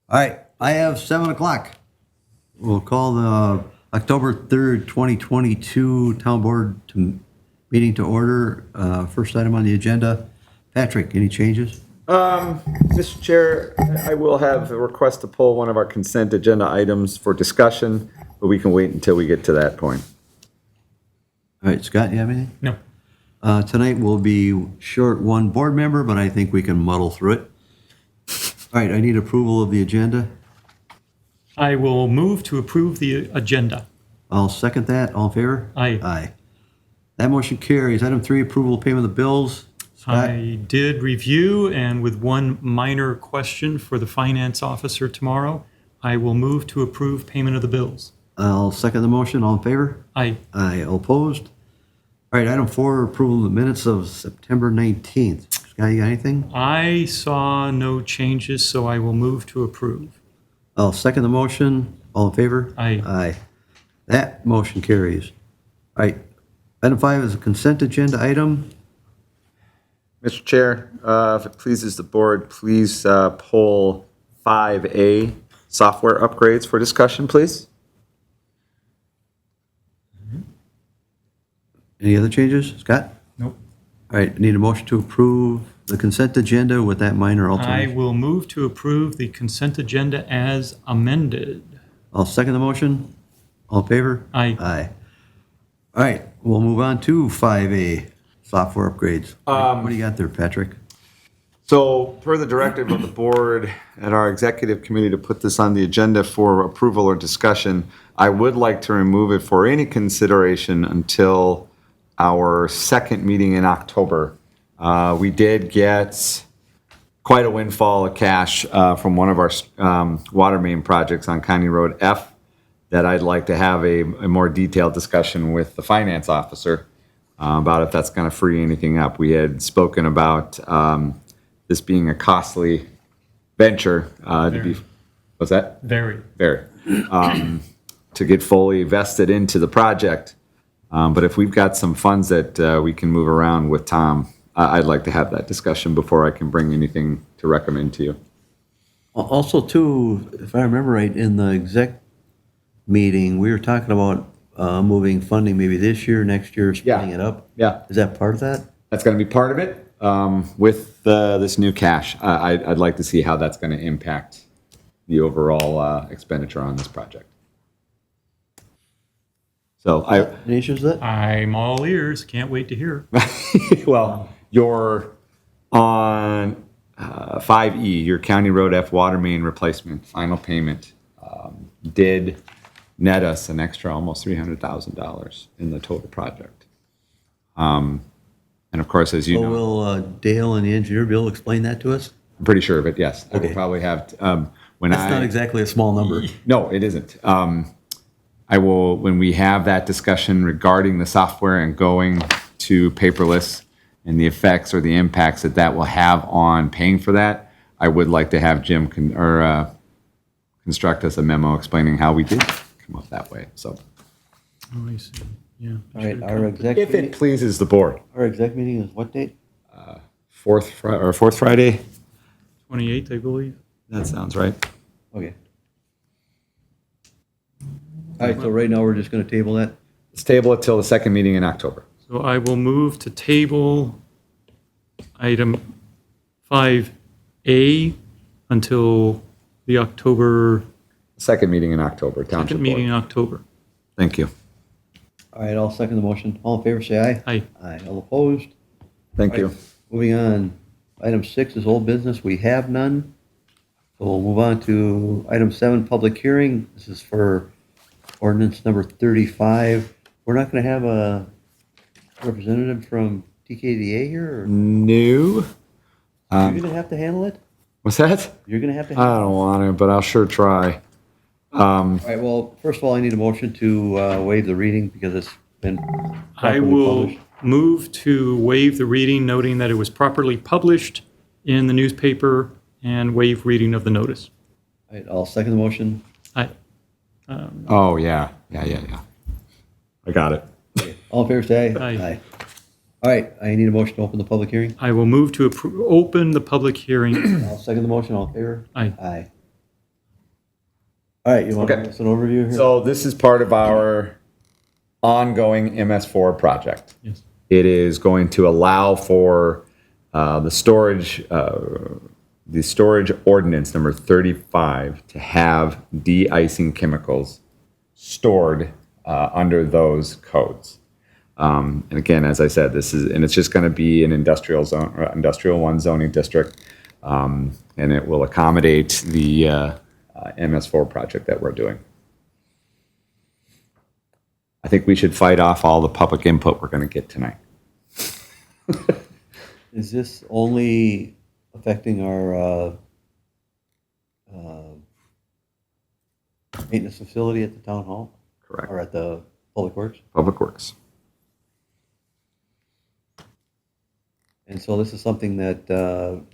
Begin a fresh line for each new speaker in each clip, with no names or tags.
All right, I have 7 o'clock. We'll call the October 3rd, 2022 Town Board meeting to order. First item on the agenda. Patrick, any changes?
Mr. Chair, I will have a request to pull one of our consent agenda items for discussion, but we can wait until we get to that point.
All right, Scott, you have anything?
No.
Tonight will be short one board member, but I think we can muddle through it. All right, I need approval of the agenda.
I will move to approve the agenda.
I'll second that. All in favor?
Aye.
Aye. That motion carries. Item 3, approval of payment of the bills. Scott?
I did review, and with one minor question for the finance officer tomorrow, I will move to approve payment of the bills.
I'll second the motion. All in favor?
Aye.
Aye. All opposed? All right, item 4, approval of the minutes of September 19th. Scott, you got anything?
I saw no changes, so I will move to approve.
I'll second the motion. All in favor?
Aye.
Aye. That motion carries. All right, item 5 is a consent agenda item.
Mr. Chair, if it pleases the board, please pull 5A, software upgrades for discussion, please.
Any other changes? Scott?
Nope.
All right, I need a motion to approve the consent agenda with that minor
I
alteration.
will move to approve the consent agenda as amended.
I'll second the motion. All in favor?
Aye.
Aye. All right, we'll move on to 5A, software upgrades. What do you got there, Patrick?
So, per the directive of the board and our executive committee to put this on the agenda for approval or discussion, I would like to remove it for any consideration until our second meeting in October. We did get quite a windfall of cash from one of our water main projects on County Road F that I'd like to have a more detailed discussion with the finance officer about if that's going to free anything up. We had spoken about this being a costly venture to be, what's that?
Very.
Very. To get fully vested into the project. But if we've got some funds that we can move around with Tom, I'd like to have that discussion before I can bring anything to recommend to you.
Also, too, if I remember right, in the exec meeting, we were talking about moving funding maybe this year, next year, splitting it up.
Yeah.
Is that part of that?
That's going to be part of it with this new cash. I'd like to see how that's going to impact the overall expenditure on this project. So
Any issues with that?
I'm all ears. Can't wait to hear.
well, you're on 5E, your County Road F water main replacement final payment did net us an extra almost $300,000 in the total project. And of course, as you
So
know,
will Dale and the engineer be able to explain that to us?
I'm pretty sure of it. Yes, I will
Okay.
probably have when
That's not exactly a small number.
No, it isn't. I will, when we have that discussion regarding the software and going to paperless and the effects or the impacts that that will have on paying for that, I would like to have Jim construct us a memo explaining how we did come up that way. So,
Oh, I see. Yeah.
All right, our exec
if it
meeting,
pleases the board,
our exec meeting is what date?
fourth Friday.
28th, I believe.
That sounds right.
Okay. All right, so right now we're just going to table that.
Let's table it till the second meeting in October.
So I will move to table item 5A until the October,
Second meeting in October, Township
second meeting in
Board.
October.
Thank you.
All right, I'll second the motion. All in favor, say aye.
Aye.
Aye. All opposed?
Thank you.
Right, moving on. Item 6 is old business. We have none. So we'll move on to item 7, public hearing. This is for ordinance number 35. We're not going to have a representative from TKDA here, or
New.
you're going to have to handle it?
What's that?
You're going to have to
I
handle it?
don't want to, but I'll sure try.
All right, well, first of all, I need a motion to waive the reading because it's been
I
properly
will
published.
move to waive the reading, noting that it was properly published in the newspaper, and waive reading of the notice.
All right, I'll second the motion.
Aye.
Oh, yeah. Yeah. I got it.
All in favor, say aye.
Aye.
All right, I need a motion to open the public hearing.
I will move to open the public hearing.
I'll second the motion. All in favor?
Aye.
Aye. All right, you want to
Okay.
give us an overview here?
So this is part of our ongoing MS4 project.
Yes.
It is going to allow for the storage ordinance number 35 to have de-icing chemicals stored under those codes. And again, as I said, it's just going to be an industrial zone, or industrial 1 zoning district, and it will accommodate the MS4 project that we're doing. I think we should fight off all the public input we're going to get tonight.
Is this only affecting our maintenance facility at the town hall?
Correct.
Or at the Public Works?
Public Works.
And so this is something that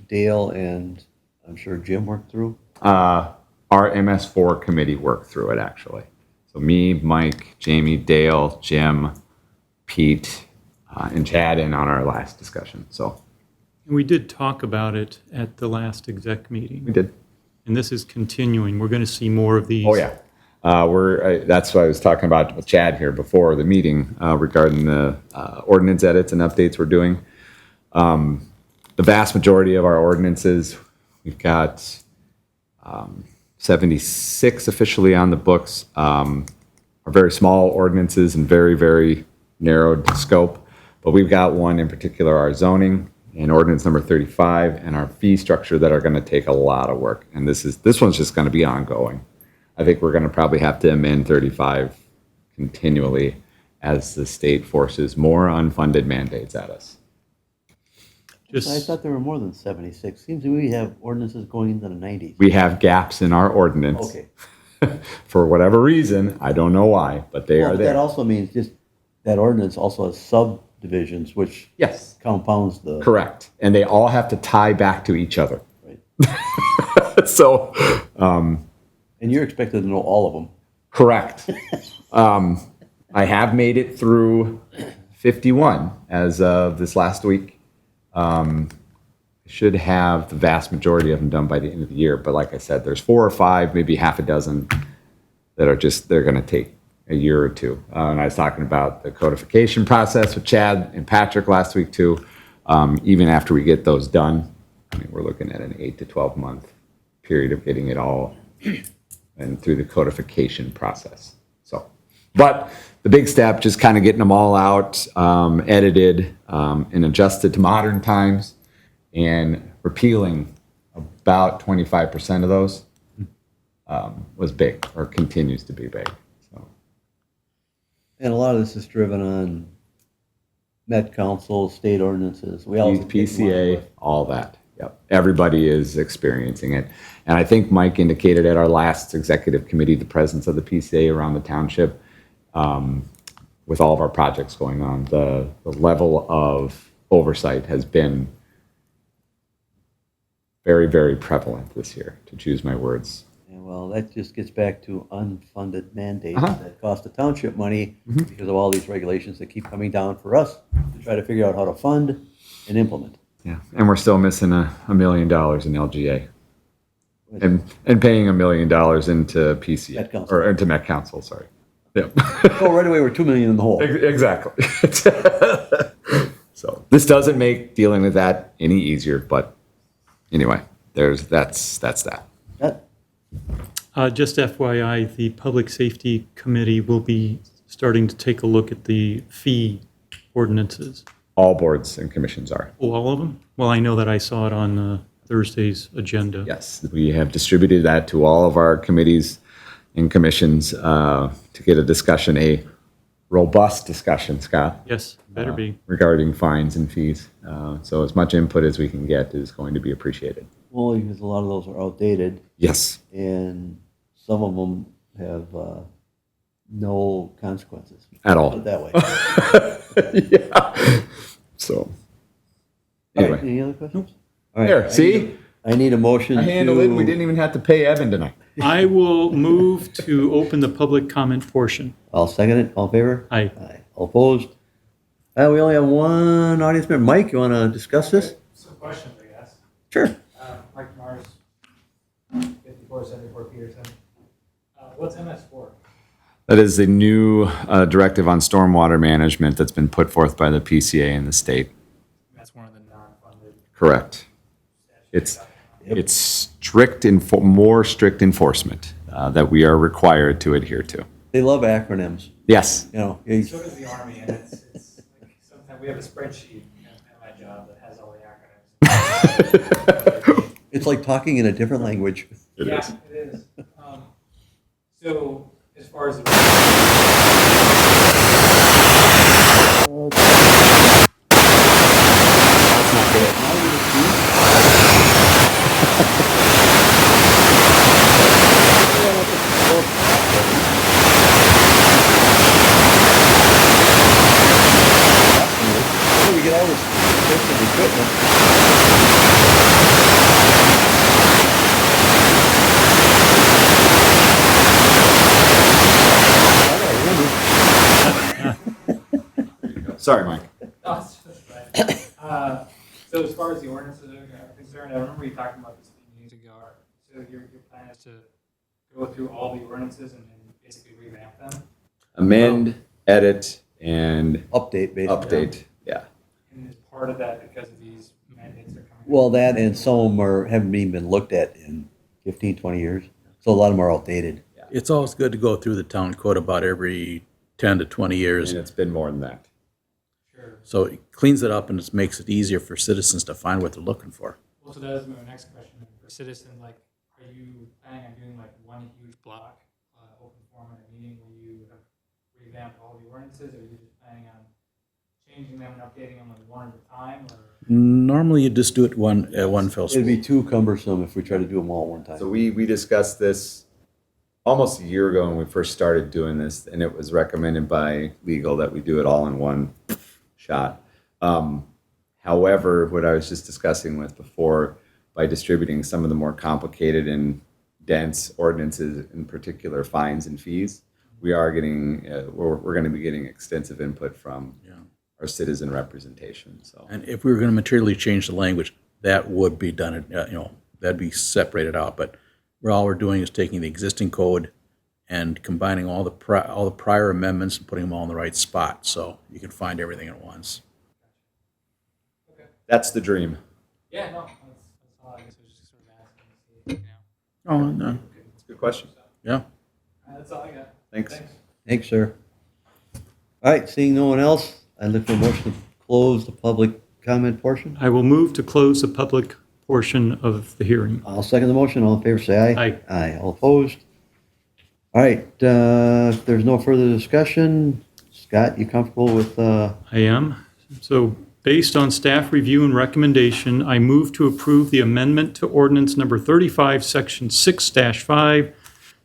Dale and I'm sure Jim worked through?
Our MS4 committee worked through it, actually. So me, Mike, Jamie, Dale, Jim, Pete, and Chad in on our last discussion. So
We did talk about it at the last exec meeting.
we did.
And this is continuing. We're going to see more of these.
Oh, yeah. That's what I was talking about with Chad here before the meeting regarding the ordinance edits and updates we're doing. The vast majority of our ordinances, we've got 76 officially on the books, are very small ordinances and very, very narrowed scope. But we've got one in particular, our zoning and ordinance number 35 and our fee structure that are going to take a lot of work. And this one's just going to be ongoing. I think we're going to probably have to amend 35 continually as the state forces more unfunded mandates at us.
I
Just,
thought there were more than 76. Seems to me we have ordinances going into the 90s.
We have gaps in our ordinance.
Okay.
For whatever reason, I don't know why, but they
Well,
are
but that
there.
also means just, that ordinance also has subdivisions, which
Yes,
compounds the.
correct. And they all have to tie back to each other.
Right.
So,
And you're expected to know all of them.
correct. I have made it through 51 as of this last week. Should have the vast majority of them done by the end of the year. But like I said, there's 4 or 5, maybe half a dozen that are they're going to take a year or two. And I was talking about the codification process with Chad and Patrick last week too. Even after we get those done, I mean, we're looking at an 8 to 12 month period of getting it all and through the codification process. So, but the big step, just kind of getting them all out, edited, and adjusted to modern times, and repealing about 25% of those was big, or continues to be big. So,
And a lot of this is driven on Met Council, state ordinances. We also
PCA, all that. Yep, everybody is experiencing it, and I think Mike indicated at our last executive committee the presence of the PCA around the township. With all of our projects going on, the level of oversight has been very, very prevalent this year, to choose my words.
And well, that just gets back to unfunded mandates
Uh-huh.
that cost the township money because of all these regulations that keep coming down for us to try to figure out how to fund and implement.
Yeah, and we're still missing $1 million in LGA, and paying $1 million into PCA
Met Council.
or into Met Council. Sorry. Yeah.
Oh, right away, we're 2 million in the hole.
Exactly. So this doesn't make dealing with that any easier, but anyway, that's that.
That-
just FYI, the Public Safety Committee will be starting to take a look at the fee ordinances.
All boards and commissions are.
Oh, all of them? Well, I know that I saw it on Thursday's agenda.
Yes, we have distributed that to all of our committees and commissions to get a discussion, a robust discussion, Scott.
Yes, better be.
Regarding fines and fees. So as much input as we can get is going to be appreciated.
Well, because a lot of those are outdated
Yes.
and some of them have no consequences.
At all.
Put it that way.
Yeah. So,
All right,
anyway.
any other questions? All right,
There, see?
I need a motion
I handled it. We didn't even have to pay Evan tonight.
I will move to open the public comment portion.
I'll second it. All in favor?
Aye.
Aye. All opposed? We only have one audience member. Mike, you want to discuss this?
Some questions, I guess.
Sure.
Mike Mars, 5474 Peterson. What's MS4?
That is the new directive on stormwater management that's been put forth by the PCA and the state.
That's one of the non-funded.
Correct. It's strict, more strict enforcement that we are required to adhere to.
They love acronyms,
Yes.
you know.
So does the Army, and it's like sometimes we have a spreadsheet at my job that has all the acronyms.
It's like talking in a different language.
It
Yeah,
is.
it is. So as far as the
We get all this different equipment.
Sorry, Mike.
Oh, it's just right. So as far as the ordinances are concerned, I remember you talking about this a few meetings ago. So your plan is to go through all the ordinances and basically revamp them?
Amend, edit, and
Update, basically.
update. Yeah.
And is part of that because of these mandates that are coming?
Well, that and some of them haven't even been looked at in 15, 20 years. So a lot of them are outdated.
It's always good to go through the town code about every 10 to 20 years.
And it's been more than that.
Sure.
So it cleans it up and it makes it easier for citizens to find what they're looking for.
Well, so that is my next question. For citizens, like, are you planning on doing like one huge block, open forum at a meeting where you have revamped all the ordinances, or are you just planning on changing them and updating them like one at a time, or?
Normally, you just do it one fell
It'd
swoop.
be too cumbersome if we try to do them all at one time.
So we discussed this almost a year ago when we first started doing this, and it was recommended by legal that we do it all in one shot. However, what I was just discussing with before, by distributing some of the more complicated and dense ordinances, in particular fines and fees, we are getting, we're going to be getting extensive input from our citizen representation. So,
And if we were going to materially change the language, that would be done, that'd be separated out. But all we're doing is taking the existing code and combining all the prior amendments and putting them all in the right spot, so you can find everything at once.
Okay.
that's the dream.
Yeah, no, that's all. I guess I was just sort of asking to see,
Oh, no,
It's a good question.
yeah.
That's all I got.
Thanks.
Thanks, sir. All right, seeing no one else, I look for a motion to close the public comment portion.
I will move to close the public portion of the hearing.
I'll second the motion. All in favor, say aye.
Aye.
Aye. All opposed? All right, if there's no further discussion, Scott, you comfortable with,
I am. So based on staff review and recommendation, I move to approve the amendment to ordinance number 35, section 6-5,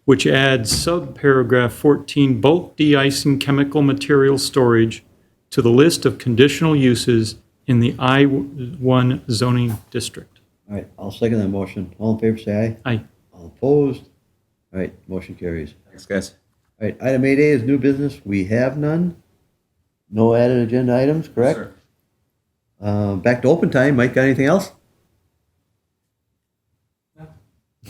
which adds subparagraph 14, bulk de-icing chemical material storage, to the list of conditional uses in the I-1 zoning district.
all right, I'll second that motion. All in favor, say aye.
Aye.
All opposed? All right, motion carries.
Thanks, guys.
All right, item 8A is new business. We have none. No added agenda items, correct? Back to open time. Mike, got anything else?
No.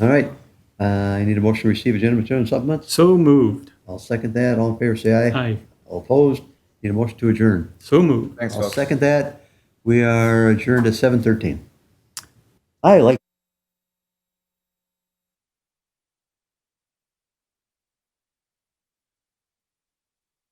All right, I need a motion to receive agenda material and supplements.
So moved.
I'll second that. All in favor, say aye.
Aye.
All opposed? Need a motion to adjourn.
So moved.
Thanks,
I'll
folks.
second that. We are adjourned at 7:13. I like